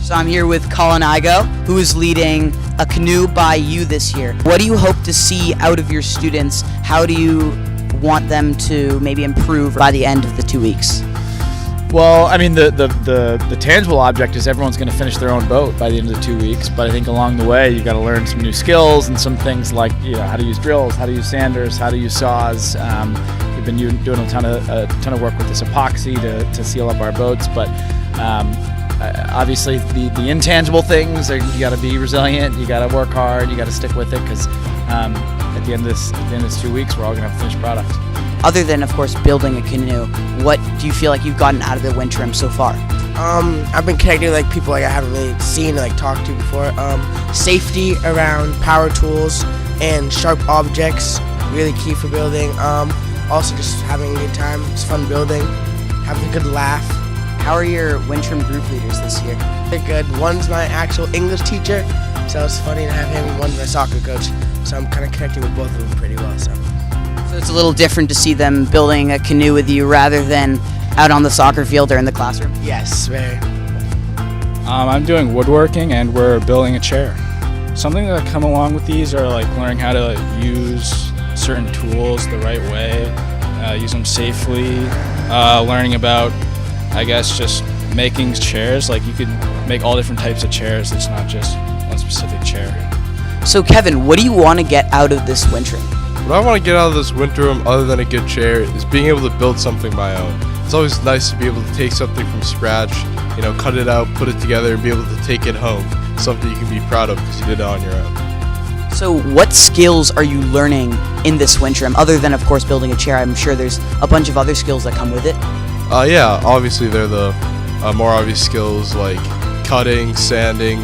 So I'm here with Colin Igo, who is leading a canoe by you this year. What do you hope to see out of your students? How do you want them to maybe improve by the end of the 2 weeks? Well, I mean, the tangible object is everyone's going to finish their own boat by the end of the 2 weeks. But I think along the way, you've got to learn some new skills and some things like, how to use drills, how to use sanders, how to use saws. We've been doing a ton of work with this epoxy to seal up our boats. But obviously, the intangible things are you got to be resilient, you got to work hard, you got to stick with it, because at the end of this 2 weeks, we're all going to have a finished product. Other than, of course, building a canoe, what do you feel like you've gotten out of the wind trim so far? I've been connecting with people I haven't really seen or talked to before. Safety around power tools and sharp objects, really key for building. Also just having a good time. It's fun building, having a good laugh. How are your wind trim group leaders this year? They're good. One's my actual English teacher, so it's funny to have him, and one's my soccer coach. So I'm kind of connecting with both of them pretty well. So it's a little different to see them building a canoe with you rather than out on the soccer field or in the classroom? Yes, very. I'm doing woodworking and we're building a chair. Something that come along with these are learning how to use certain tools the right way, use them safely, learning about, I guess, just making chairs. You can make all different types of chairs. It's not just one specific chair. So Kevin, what do you want to get out of this wind trim? What I want to get out of this wind trim, other than a good chair, is being able to build something my own. It's always nice to be able to take something from scratch, cut it out, put it together, and be able to take it home. Something you can be proud of because you did it on your own. So what skills are you learning in this wind trim, other than, of course, building a chair? I'm sure there's a bunch of other skills that come with it. Yeah, obviously they're the more obvious skills like cutting, sanding,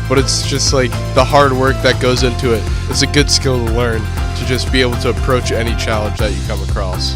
but it's just the hard work that goes into it. It's a good skill to learn to just be able to approach any challenge that you come across.